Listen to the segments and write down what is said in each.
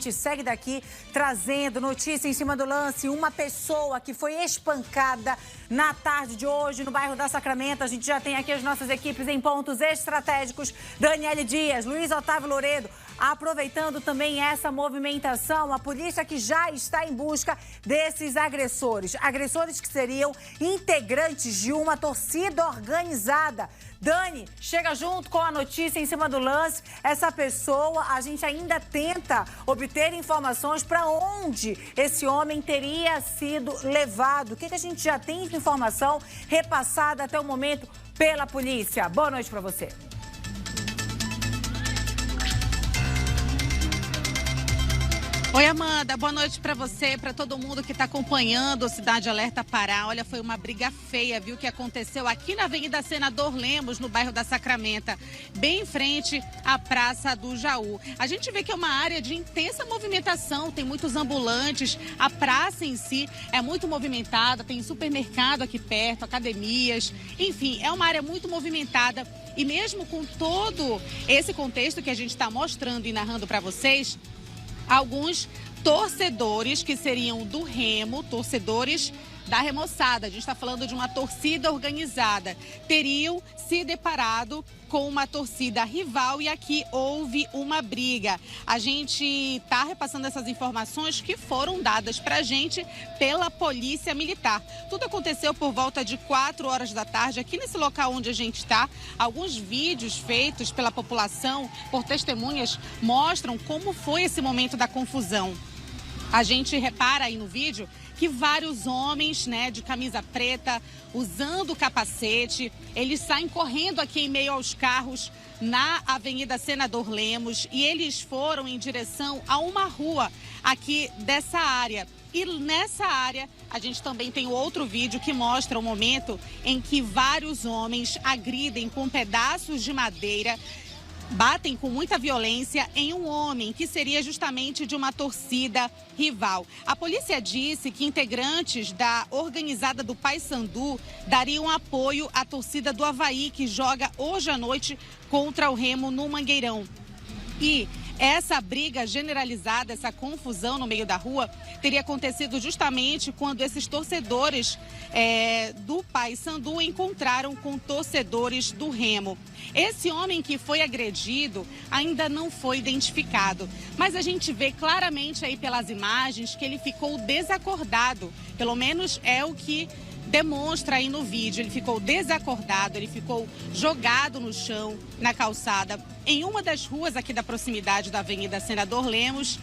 gente segue daqui trazendo notícia em cima do lance. Uma pessoa que foi espancada na tarde de hoje no bairro da Sacramento. A gente já tem aqui as nossas equipes em pontos estratégicos. Daniele Dias, Luiz Otávio Loredo. Aproveitando também essa movimentação, a polícia que já está em busca desses agressores. Agressores que seriam integrantes de uma torcida organizada. Dani, chega junto com a notícia em cima do lance. Essa pessoa, a gente ainda tenta obter informações para onde esse homem teria sido levado. O que a gente já tem de informação repassada até o momento pela polícia? Boa noite para você. Oi, Amanda. Boa noite para você, para todo mundo que está acompanhando o Cidade Alerta Pará. Olha, foi uma briga feia, viu, que aconteceu aqui na Avenida Senador Lemos, no bairro da Sacramento, bem em frente à Praça do Jaú. A gente vê que é uma área de intensa movimentação, tem muitos ambulantes, a praça em si é muito movimentada, tem supermercado aqui perto, academias, enfim, é uma área muito movimentada. E mesmo com todo esse contexto que a gente está mostrando e narrando para vocês, alguns torcedores que seriam do Remo, torcedores da remoçada, a gente está falando de uma torcida organizada, teriam se deparado com uma torcida rival e aqui houve uma briga. A gente está repassando essas informações que foram dadas para a gente pela Polícia Militar. Tudo aconteceu por volta de 4 horas da tarde aqui nesse local onde a gente está. Alguns vídeos feitos pela população, por testemunhas, mostram como foi esse momento da confusão. A gente repara aí no vídeo que vários homens, de camisa preta, usando capacete, eles saem correndo aqui em meio aos carros na Avenida Senador Lemos e eles foram em direção a uma rua aqui dessa área. E nessa área, a gente também tem outro vídeo que mostra o momento em que vários homens agridem com pedaços de madeira, batem com muita violência em um homem que seria justamente de uma torcida rival. A polícia disse que integrantes da organizada do Paysandu dariam apoio à torcida do Avaí, que joga hoje à noite contra o Remo no Mangueirão. E essa briga generalizada, essa confusão no meio da rua, teria acontecido justamente quando esses torcedores do Paysandu encontraram com torcedores do Remo. Esse homem que foi agredido ainda não foi identificado, mas a gente vê claramente aí pelas imagens que ele ficou desacordado, pelo menos é o que demonstra aí no vídeo. Ele ficou desacordado, ele ficou jogado no chão, na calçada, em uma das ruas aqui da proximidade da Avenida Senador Lemos.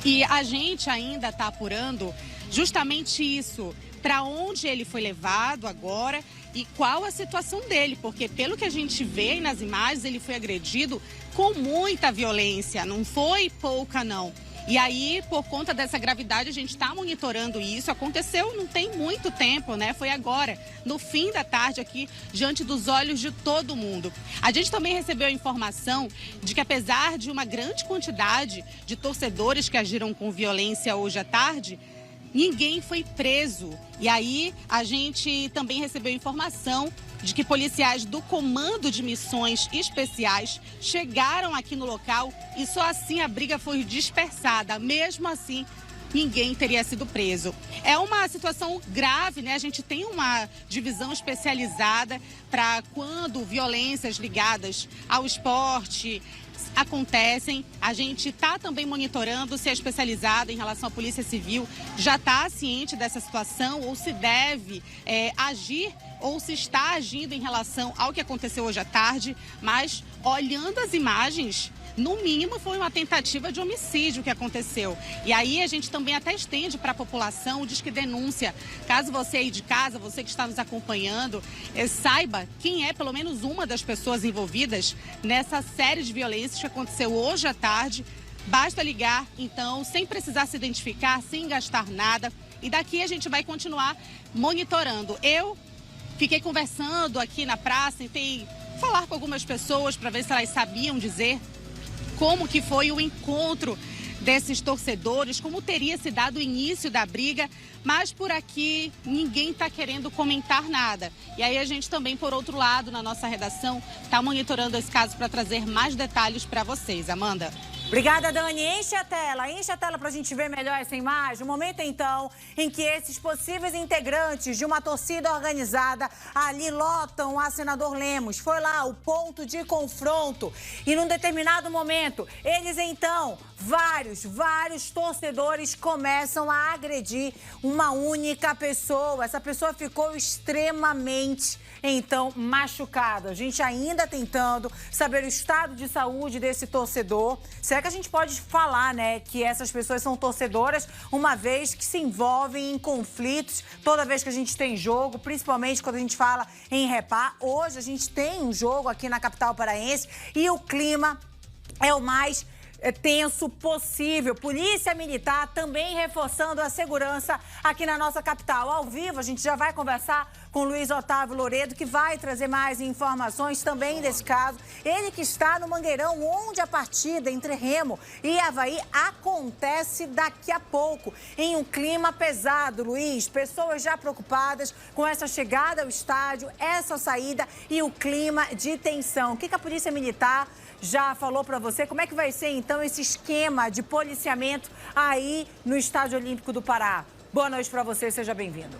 E a gente ainda está apurando justamente isso, para onde ele foi levado agora e qual a situação dele, porque pelo que a gente vê aí nas imagens, ele foi agredido com muita violência, não foi pouca não. E aí, por conta dessa gravidade, a gente está monitorando isso. Aconteceu não tem muito tempo, Foi agora, no fim da tarde aqui, diante dos olhos de todo mundo. A gente também recebeu a informação de que, apesar de uma grande quantidade de torcedores que agiram com violência hoje à tarde, ninguém foi preso. E aí, a gente também recebeu informação de que policiais do Comando de Missões Especiais chegaram aqui no local e só assim a briga foi dispersada. Mesmo assim, ninguém teria sido preso. É uma situação grave, A gente tem uma divisão especializada para quando violências ligadas ao esporte acontecem. A gente está também monitorando se é especializada em relação à Polícia Civil já está ciente dessa situação ou se deve agir ou se está agindo em relação ao que aconteceu hoje à tarde. Mas, olhando as imagens, no mínimo foi uma tentativa de homicídio que aconteceu. E aí a gente também até estende para a população o Disque Denúncia. Caso você aí de casa, você que está nos acompanhando, saiba quem é pelo menos uma das pessoas envolvidas nessa série de violências que aconteceu hoje à tarde. Basta ligar, então, sem precisar se identificar, sem gastar nada. E daqui a gente vai continuar monitorando. Eu fiquei conversando aqui na praça, tentei falar com algumas pessoas para ver se elas sabiam dizer como que foi o encontro desses torcedores, como teria se dado o início da briga, mas por aqui ninguém está querendo comentar nada. E aí a gente também, por outro lado, na nossa redação, está monitorando esse caso para trazer mais detalhes para vocês. Amanda. Obrigada, Dani. Enche a tela para a gente ver melhor essa imagem. O momento, então, em que esses possíveis integrantes de uma torcida organizada ali lotam a Senador Lemos. Foi lá o ponto de confronto. E num determinado momento, eles, então, vários torcedores começam a agredir uma única pessoa. Essa pessoa ficou extremamente, então, machucada. A gente ainda tentando saber o estado de saúde desse torcedor. Será que a gente pode falar, né, que essas pessoas são torcedoras, uma vez que se envolvem em conflitos toda vez que a gente tem jogo, principalmente quando a gente fala em Repá. Hoje a gente tem um jogo aqui na capital paraense e o clima é o mais tenso possível. Polícia Militar também reforçando a segurança aqui na nossa capital. Ao vivo, a gente já vai conversar com Luiz Otávio Loredo, que vai trazer mais informações também desse caso. Ele que está no Mangueirão, onde a partida entre Remo e Avaí acontece daqui a pouco, em um clima pesado, Luiz. Pessoas já preocupadas com essa chegada ao estádio, essa saída e o clima de tensão. O que a Polícia Militar já falou para você? Como é que vai ser, então, esse esquema de policiamento aí no Estádio Olímpico do Pará? Boa noite para você, seja bem-vindo.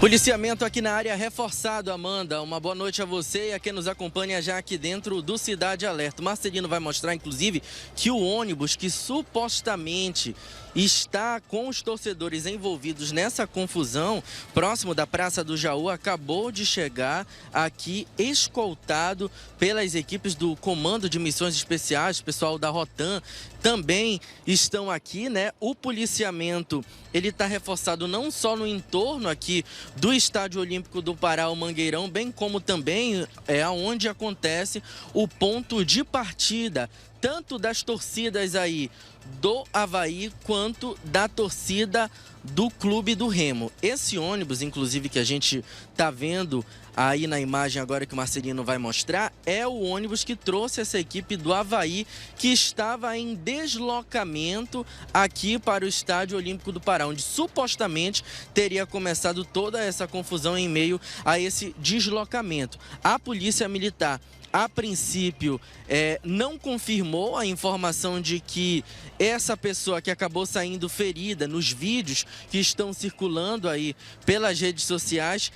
Policiamento aqui na área reforçado, Amanda. Uma boa noite a você e a quem nos acompanha já aqui dentro do Cidade Alerta. O Marcelino vai mostrar, inclusive, que o ônibus que supostamente está com os torcedores envolvidos nessa confusão, próximo da Praça do Jaú, acabou de chegar aqui escoltado pelas equipes do Comando de Missões Especiais, pessoal da Rotan também estão aqui, né? O policiamento, ele está reforçado não só no entorno aqui do Estádio Olímpico do Pará, o Mangueirão, bem como também onde acontece o ponto de partida, tanto das torcidas aí do Avaí quanto da torcida do Clube do Remo. Esse ônibus, inclusive, que a gente está vendo aí na imagem agora que o Marcelino vai mostrar, é o ônibus que trouxe essa equipe do Avaí, que estava em deslocamento aqui para o Estádio Olímpico do Pará, onde supostamente teria começado toda essa confusão em meio a esse deslocamento. A Polícia Militar, a princípio, não confirmou a informação de que essa pessoa que acabou saindo ferida nos vídeos que estão circulando aí pelas redes sociais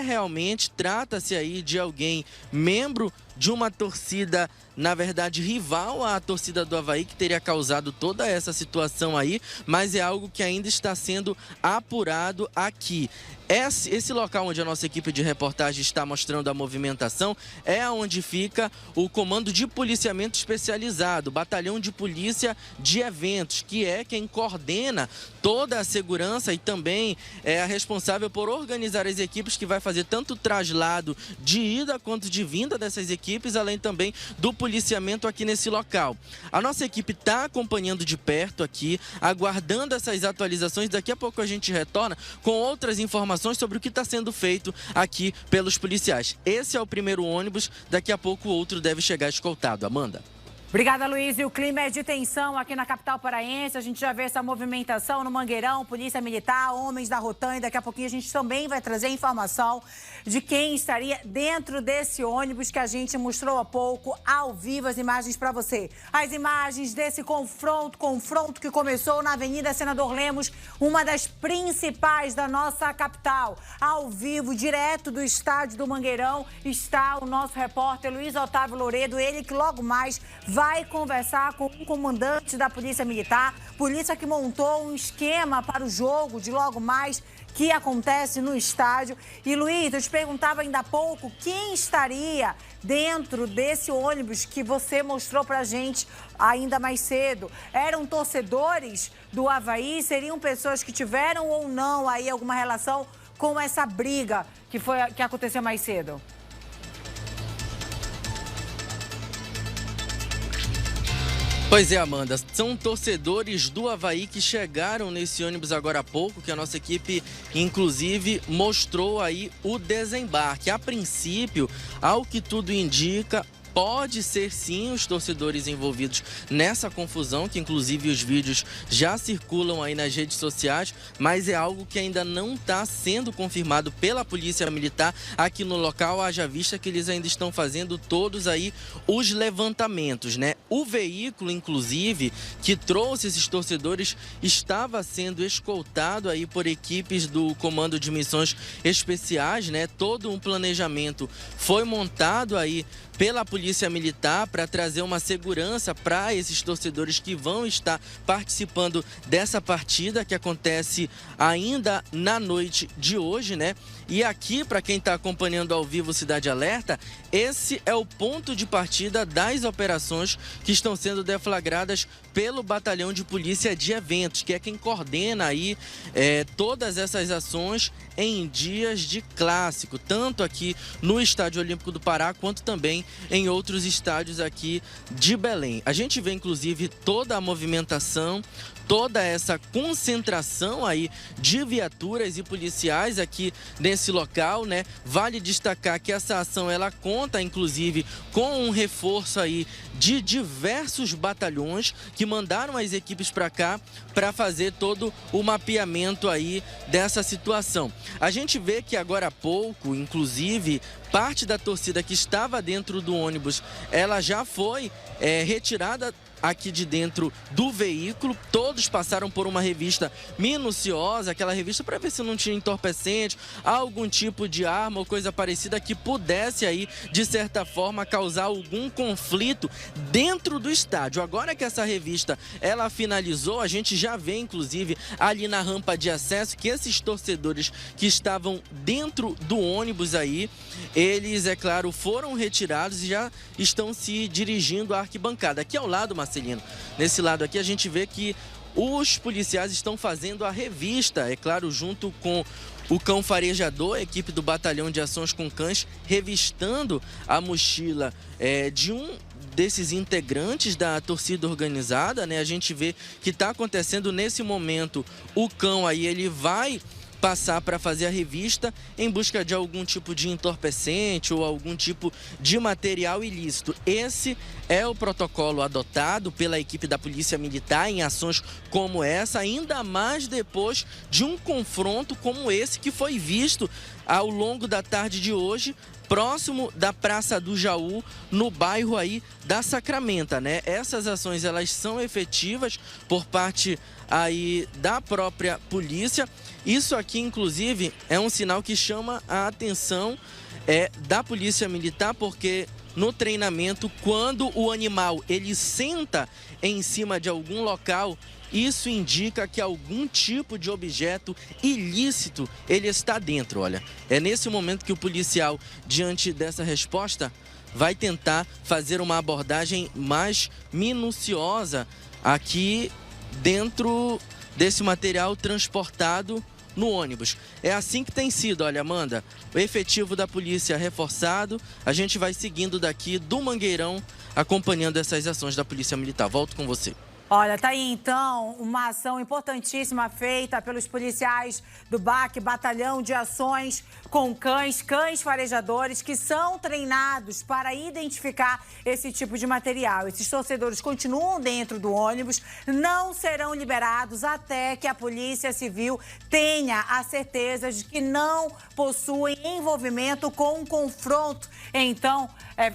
realmente, trata-se aí de alguém, membro de uma torcida, na verdade, rival à torcida do Avaí, que teria causado toda essa situação aí, mas é algo que ainda está sendo apurado aqui. Esse local onde a nossa equipe de reportagem está mostrando a movimentação é onde fica o Comando de Policiamento Especializado, Batalhão de Polícia de Eventos, que é quem coordena toda a segurança e também é a responsável por organizar as equipes, que vai fazer tanto o traslado de ida quanto de vinda dessas equipes, além também do policiamento aqui nesse local. A nossa equipe está acompanhando de perto aqui, aguardando essas atualizações. Daqui a pouco a gente retorna com outras informações sobre o que está sendo feito aqui pelos policiais. Esse é o primeiro ônibus, daqui a pouco o outro deve chegar escoltado. Amanda. Obrigada, Luiz. E o clima é de tensão aqui na capital paraense. A gente já vê essa movimentação no Mangueirão, Polícia Militar, homens da Rotan. E daqui a pouquinho a gente também vai trazer informação de quem estaria dentro desse ônibus que a gente mostrou há pouco, ao vivo, as imagens para você. As imagens desse confronto que começou na Avenida Senador Lemos, uma das principais da nossa capital. Ao vivo, direto do estádio do Mangueirão, está o nosso repórter Luiz Otávio Loredo, ele que logo mais vai conversar com o comandante da Polícia Militar, polícia que montou um esquema para o jogo de logo mais que acontece no estádio. E, Luiz, eu te perguntava ainda há pouco quem estaria dentro desse ônibus que você mostrou pra gente ainda mais cedo. Eram torcedores do Avaí? Seriam pessoas que tiveram ou não aí alguma relação com essa briga que aconteceu mais cedo? Pois é, Amanda, são torcedores do Avaí que chegaram nesse ônibus agora há pouco, que a nossa equipe, inclusive, mostrou aí o desembarque. A princípio, ao que tudo indica, pode ser sim os torcedores envolvidos nessa confusão, que inclusive os vídeos já circulam aí nas redes sociais, mas é algo que ainda não está sendo confirmado pela Polícia Militar aqui no local, haja vista que eles ainda estão fazendo todos aí os levantamentos, né? O veículo, inclusive, que trouxe esses torcedores estava sendo escoltado aí por equipes do Comando de Missões Especiais, né? Todo um planejamento foi montado aí pela Polícia Militar para trazer uma segurança para esses torcedores que vão estar participando dessa partida que acontece ainda na noite de hoje, né? E aqui, para quem está acompanhando ao vivo Cidade Alerta, esse é o ponto de partida das operações que estão sendo deflagradas pelo Batalhão de Polícia de Eventos, que é quem coordena aí todas essas ações em dias de clássico, tanto aqui no Estádio Olímpico do Pará, quanto também em outros estádios aqui de Belém. A gente vê, inclusive, toda a movimentação, toda essa concentração aí de viaturas e policiais aqui nesse local, né? Vale destacar que essa ação, ela conta, inclusive, com um reforço aí de diversos batalhões que mandaram as equipes para cá para fazer todo o mapeamento aí dessa situação. A gente vê que agora há pouco, inclusive, parte da torcida que estava dentro do ônibus, ela já foi retirada aqui de dentro do veículo. Todos passaram por uma revista minuciosa, aquela revista para ver se não tinha entorpecente, algum tipo de arma ou coisa parecida que pudesse aí, de certa forma, causar algum conflito dentro do estádio. Agora que essa revista, ela finalizou, a gente já vê, inclusive, ali na rampa de acesso, que esses torcedores que estavam dentro do ônibus aí, eles, é claro, foram retirados e já estão se dirigindo à arquibancada. Aqui ao lado, Marcelino, nesse lado aqui, a gente vê que os policiais estão fazendo a revista, é claro, junto com o cão farejador, a equipe do Batalhão de Ações com Cães, revistando a mochila de um desses integrantes da torcida organizada, né? A gente vê que está acontecendo nesse momento, o cão aí, ele vai passar para fazer a revista em busca de algum tipo de entorpecente ou algum tipo de material ilícito. Esse é o protocolo adotado pela equipe da Polícia Militar em ações como essa, ainda mais depois de um confronto como esse que foi visto ao longo da tarde de hoje, próximo da Praça do Jaú, no bairro aí da Sacramenta, né? Essas ações, elas são efetivas por parte aí da própria polícia. Isso aqui, inclusive, é um sinal que chama a atenção da Polícia Militar, porque no treinamento, quando o animal ele senta em cima de algum local, isso indica que algum tipo de objeto ilícito ele está dentro, olha. É nesse momento que o policial, diante dessa resposta, vai tentar fazer uma abordagem mais minuciosa aqui dentro desse material transportado no ônibus. É assim que tem sido, olha, Amanda, o efetivo da polícia reforçado. A gente vai seguindo daqui do Mangueirão, acompanhando essas ações da Polícia Militar. Volto com você. Olha, tá aí então uma ação importantíssima feita pelos policiais do BAC, Batalhão de Ações com Cães, cães farejadores, que são treinados para identificar esse tipo de material. Esses torcedores continuam dentro do ônibus, não serão liberados até que a Polícia Civil tenha a certeza de que não possuem envolvimento com um confronto, então,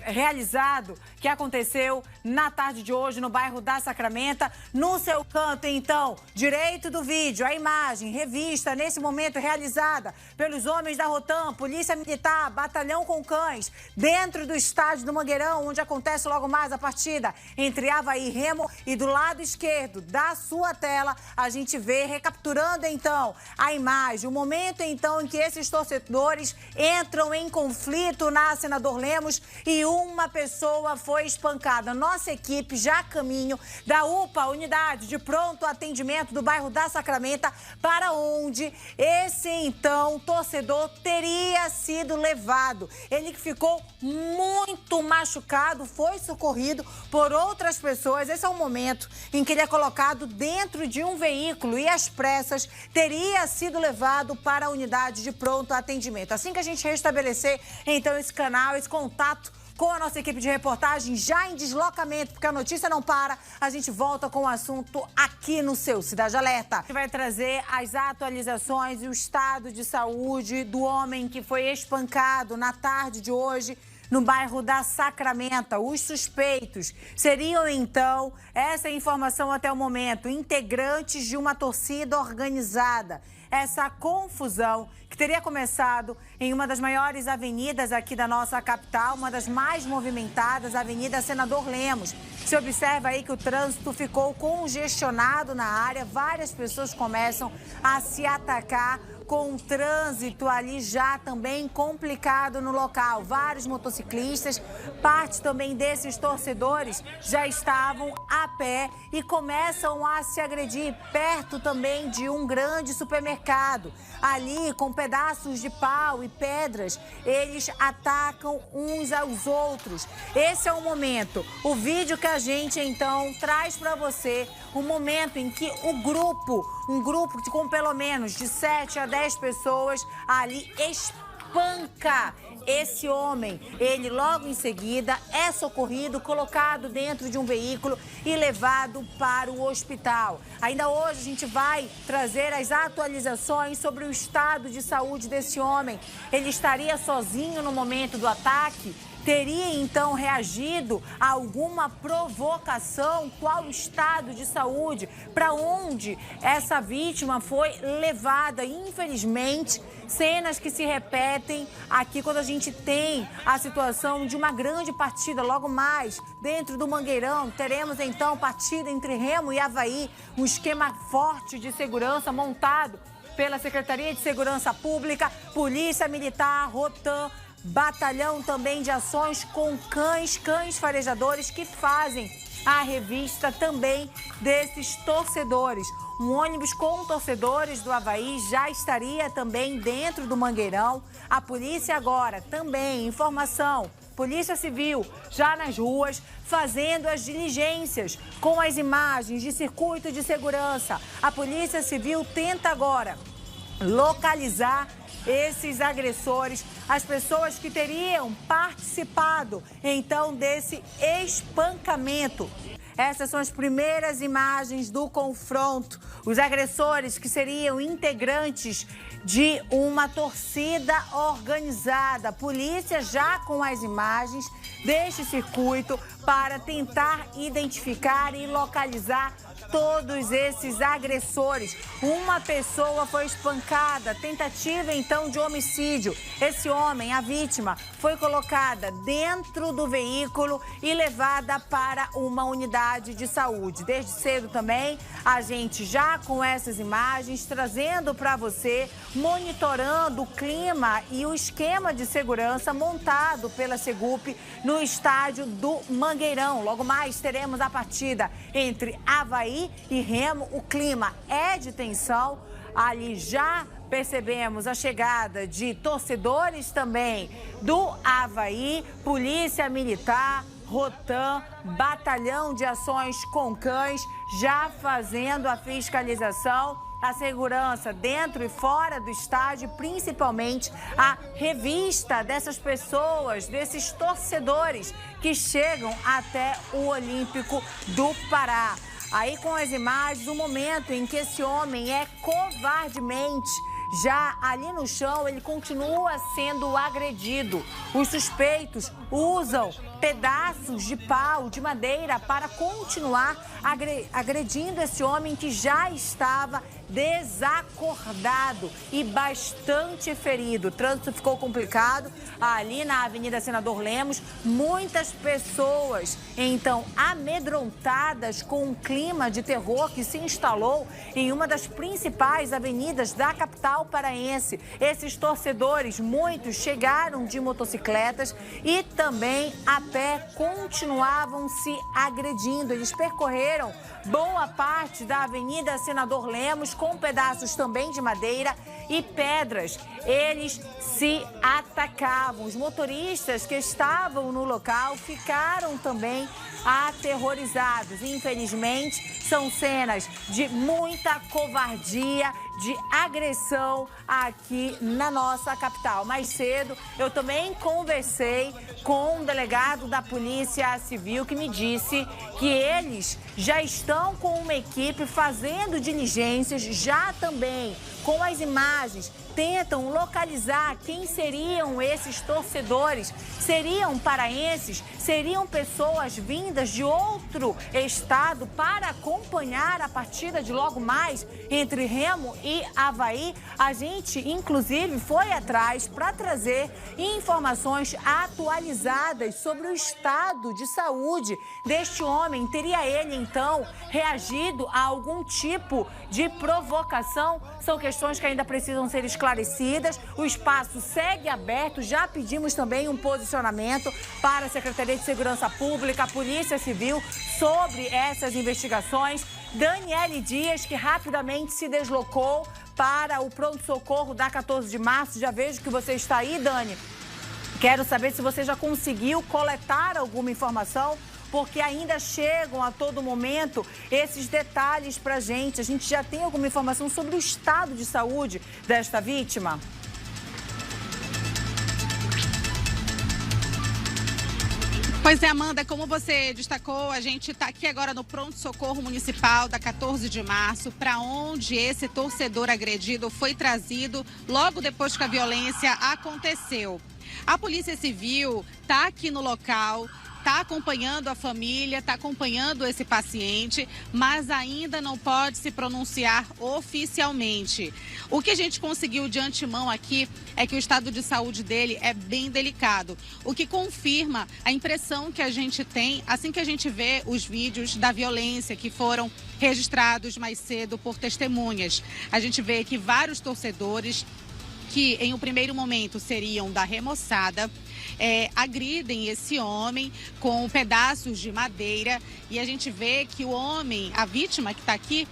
realizado, que aconteceu na tarde de hoje no bairro da Sacramenta. No seu canto, então, direito do vídeo, a imagem, revista, nesse momento realizada pelos homens da Rotam, Polícia Militar, Batalhão com Cães, dentro do estádio do Mangueirão, onde acontece logo mais a partida entre Avaí e Remo. E do lado esquerdo da sua tela, a gente vê, recapturando então a imagem, o momento então em que esses torcedores entram em conflito na Senador Lemos e uma pessoa foi espancada. Nossa equipe já a caminho da UPA, Unidade de Pronto Atendimento do bairro da Sacramenta, para onde esse então torcedor teria sido levado. Ele que ficou muito machucado, foi socorrido por outras pessoas. Esse é o momento em que ele é colocado dentro de um veículo e às pressas teria sido levado para a Unidade de Pronto Atendimento. Assim que a gente restabelecer então esse canal, esse contato com a nossa equipe de reportagem já em deslocamento, porque a notícia não para. A gente volta com o assunto aqui no seu Cidade Alerta. A gente vai trazer as atualizações e o estado de saúde do homem que foi espancado na tarde de hoje no bairro da Sacramenta. Os suspeitos seriam, então, essa informação até o momento, integrantes de uma torcida organizada. Essa confusão que teria começado em uma das maiores avenidas aqui da nossa capital, uma das mais movimentadas, a Avenida Senador Lemos. Se observa aí que o trânsito ficou congestionado na área, várias pessoas começam a se atacar, com o trânsito ali já também complicado no local. Vários motociclistas, parte também desses torcedores, já estavam a pé e começam a se agredir perto também de um grande supermercado. Ali, com pedaços de pau e pedras, eles atacam uns aos outros. Esse é o momento, o vídeo que a gente então traz para você, o momento em que um grupo com pelo menos de 7 a 10 pessoas ali espanca esse homem. Ele logo em seguida é socorrido, colocado dentro de um veículo e levado para o hospital. Ainda hoje a gente vai trazer as atualizações sobre o estado de saúde desse homem. Ele estaria sozinho no momento do ataque? Teria, então, reagido a alguma provocação? Qual o estado de saúde? Para onde essa vítima foi levada? Infelizmente, cenas que se repetem aqui quando a gente tem a situação de uma grande partida. Logo mais, dentro do Mangueirão, teremos, então, partida entre Remo e Avaí. Um esquema forte de segurança montado pela Secretaria de Segurança Pública, Polícia Militar, Rotan, batalhão também de ações com cães farejadores que fazem a revista também desses torcedores. Um ônibus com torcedores do Avaí já estaria também dentro do Mangueirão. A polícia agora também, informação, Polícia Civil já nas ruas fazendo as diligências com as imagens de circuito de segurança. A Polícia Civil tenta agora localizar esses agressores, as pessoas que teriam participado, então, desse espancamento. Essas são as primeiras imagens do confronto. Os agressores que seriam integrantes de uma torcida organizada. A polícia já com as imagens deste circuito para tentar identificar e localizar todos esses agressores. Uma pessoa foi espancada, tentativa então de homicídio. Esse homem, a vítima, foi colocada dentro do veículo e levada para uma unidade de saúde. Desde cedo também, a gente já com essas imagens, trazendo para você, monitorando o clima e o esquema de segurança montado pela Segup no estádio do Mangueirão. Logo mais teremos a partida entre Avaí e Remo. O clima é de tensão. Ali já percebemos a chegada de torcedores também do Avaí, Polícia Militar, Rotan, Batalhão de Ações com Cães, já fazendo a fiscalização, a segurança dentro e fora do estádio, principalmente a revista dessas pessoas, desses torcedores que chegam até o Olímpico do Pará. Aí com as imagens, o momento em que esse homem é covardemente, já ali no chão, ele continua sendo agredido. Os suspeitos usam pedaços de pau, de madeira, para continuar agredindo esse homem que já estava desacordado e bastante ferido. O trânsito ficou complicado ali na Avenida Senador Lemos. Muitas pessoas, então, amedrontadas com um clima de terror que se instalou em uma das principais avenidas da capital paraense. Esses torcedores, muitos chegaram de motocicletas e também a pé, continuavam se agredindo. Eles percorreram boa parte da Avenida Senador Lemos com pedaços também de madeira e pedras. Eles se atacavam. Os motoristas que estavam no local ficaram também aterrorizados. Infelizmente, são cenas de muita covardia, de agressão aqui na nossa capital. Mais cedo, eu também conversei com um delegado da Polícia Civil que me disse que eles já estão com uma equipe fazendo diligências, já também com as imagens, tentam localizar quem seriam esses torcedores. Seriam paraenses? Seriam pessoas vindas de outro estado para acompanhar a partida de logo mais entre Remo e Avaí? A gente, inclusive, foi atrás para trazer informações atualizadas sobre o estado de saúde deste homem. Teria ele, então, reagido a algum tipo de provocação? São questões que ainda precisam ser esclarecidas. O espaço segue aberto. Já pedimos também um posicionamento para a Secretaria de Segurança Pública, a Polícia Civil, sobre essas investigações. Daniele Dias, que rapidamente se deslocou para o pronto-socorro da 14 de março. Já vejo que você está aí, Dani. Quero saber se você já conseguiu coletar alguma informação, porque ainda chegam a todo momento esses detalhes para a gente. A gente já tem alguma informação sobre o estado de saúde desta vítima? Pois é, Amanda, como você destacou, a gente está aqui agora no pronto-socorro municipal da 14 de março, para onde esse torcedor agredido foi trazido logo depois que a violência aconteceu. A Polícia Civil está aqui no local, está acompanhando a família, está acompanhando esse paciente, mas ainda não pode se pronunciar oficialmente. O que a gente conseguiu de antemão aqui é que o estado de saúde dele é bem delicado, o que confirma a impressão que a gente tem assim que a gente vê os vídeos da violência que foram registrados mais cedo por testemunhas. A gente vê que vários torcedores, que em um primeiro momento seriam da remoçada, agridem esse homem com pedaços de madeira, e a gente vê que o homem, a vítima que está aqui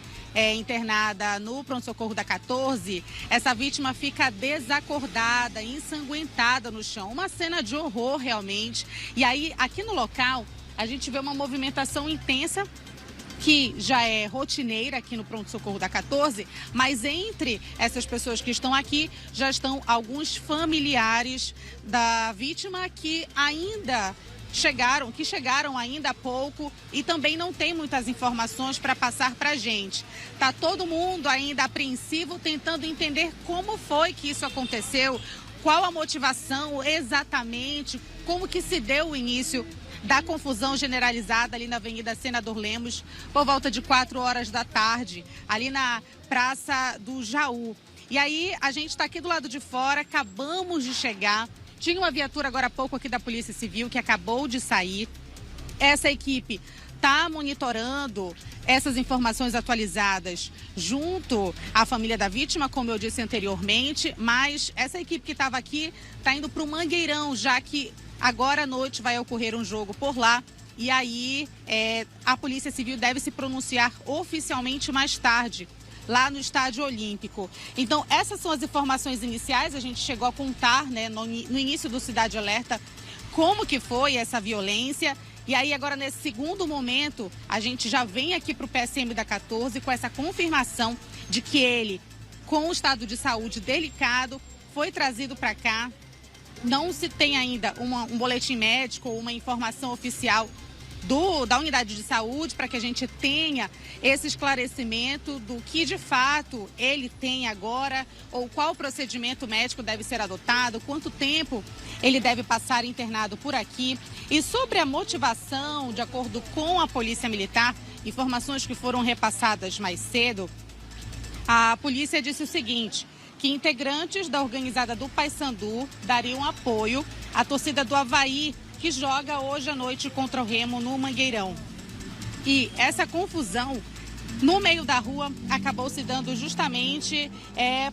internada no pronto-socorro da 14, essa vítima fica desacordada, ensanguentada no chão, uma cena de horror realmente. E aí aqui no local a gente vê uma movimentação intensa que já é rotineira aqui no pronto-socorro da 14, mas entre essas pessoas que estão aqui, já estão alguns familiares da vítima que chegaram ainda há pouco e também não tem muitas informações para passar para a gente. Está todo mundo ainda apreensivo, tentando entender como foi que isso aconteceu, qual a motivação exatamente, como que se deu o início da confusão generalizada ali na Avenida Senador Lemos, por volta de 4 horas da tarde, ali na Praça do Jaú. E aí, a gente está aqui do lado de fora, acabamos de chegar. Tinha uma viatura agora há pouco aqui da Polícia Civil que acabou de sair. Essa equipe está monitorando essas informações atualizadas junto à família da vítima, como eu disse anteriormente, mas essa equipe que estava aqui está indo para o Mangueirão, já que agora à noite vai ocorrer um jogo por lá, e aí a Polícia Civil deve se pronunciar oficialmente mais tarde, lá no Estádio Olímpico. Então, essas são as informações iniciais. A gente chegou a contar, né, no início do Cidade Alerta, como que foi essa violência. E aí, agora, nesse segundo momento, a gente já vem aqui para o PSM da 14 com essa confirmação de que ele, com o estado de saúde delicado, foi trazido para cá. Não se tem ainda um boletim médico ou uma informação oficial da unidade de saúde para que a gente tenha esse esclarecimento do que de fato ele tem agora, ou qual procedimento médico deve ser adotado, quanto tempo ele deve passar internado por aqui. E sobre a motivação, de acordo com a Polícia Militar, informações que foram repassadas mais cedo, a polícia disse o seguinte: que integrantes da organizada do Paysandu dariam apoio à torcida do Avaí, que joga hoje à noite contra o Remo no Mangueirão. E essa confusão no meio da rua acabou se dando justamente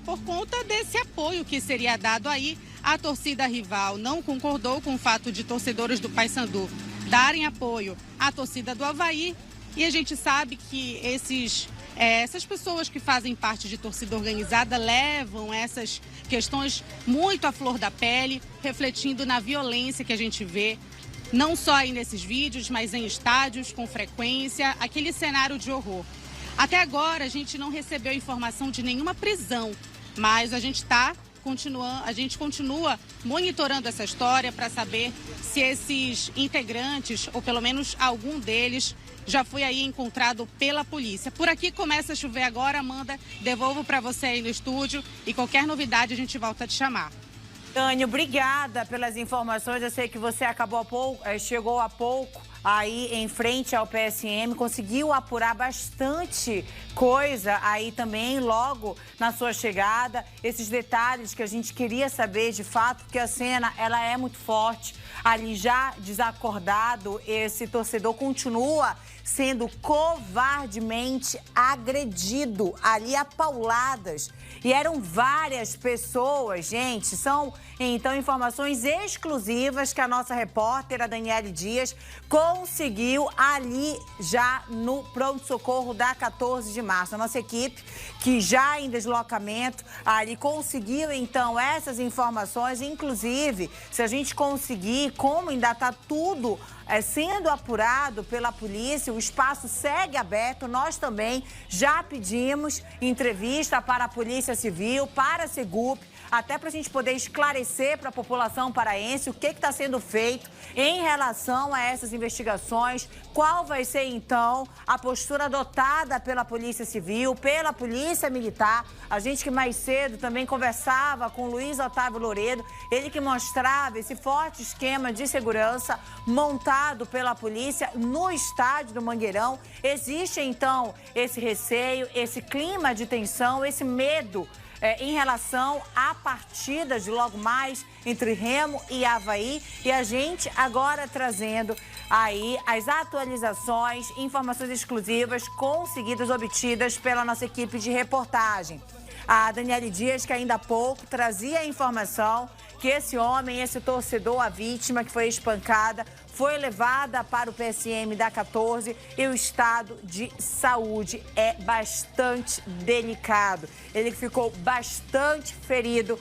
por conta desse apoio que seria dado aí. A torcida rival não concordou com o fato de torcedores do Paysandu darem apoio à torcida do Avaí, e a gente sabe que esses Essas pessoas que fazem parte de torcida organizada levam essas questões muito à flor da pele, refletindo na violência que a gente vê, não só aí nesses vídeos, mas em estádios com frequência, aquele cenário de horror. Até agora a gente não recebeu informação de nenhuma prisão, mas a gente continua monitorando essa história para saber se esses integrantes, ou pelo menos algum deles, já foi aí encontrado pela polícia. Por aqui começa a chover agora, Amanda. Devolvo para você aí no estúdio e qualquer novidade a gente volta a te chamar. Tânia, obrigada pelas informações. Eu sei que você chegou há pouco aí em frente ao PSM, conseguiu apurar bastante coisa aí também logo na sua chegada. Esses detalhes que a gente queria saber de fato, porque a cena ela é muito forte. Ali já desacordado, esse torcedor continua sendo covardemente agredido ali a pauladas. E eram várias pessoas, gente. São, então, informações exclusivas que a nossa repórter, a Daniele Dias, conseguiu ali já no pronto-socorro da 14 de março. A nossa equipe, que já em deslocamento, ali conseguiu, então, essas informações. Inclusive, se a gente conseguir, como ainda está tudo sendo apurado pela polícia, o espaço segue aberto. Nós também já pedimos entrevista para a Polícia Civil, para a Segup, até para a gente poder esclarecer para a população paraense o que está sendo feito em relação a essas investigações, qual vai ser, então, a postura adotada pela Polícia Civil, pela Polícia Militar. A gente que mais cedo também conversava com o Luiz Otávio Louredo, ele que mostrava esse forte esquema de segurança montado pela polícia no estádio do Mangueirão. Existe, então, esse receio, esse clima de tensão, esse medo em relação à partida de logo mais entre Remo e Avaí. E a gente agora trazendo aí as atualizações, informações exclusivas conseguidas, obtidas pela nossa equipe de reportagem. A Daniele Dias, que ainda há pouco trazia a informação que esse homem, esse torcedor, a vítima que foi espancada, foi levada para o PSM da 14 e o estado de saúde é bastante delicado. Ele ficou bastante ferido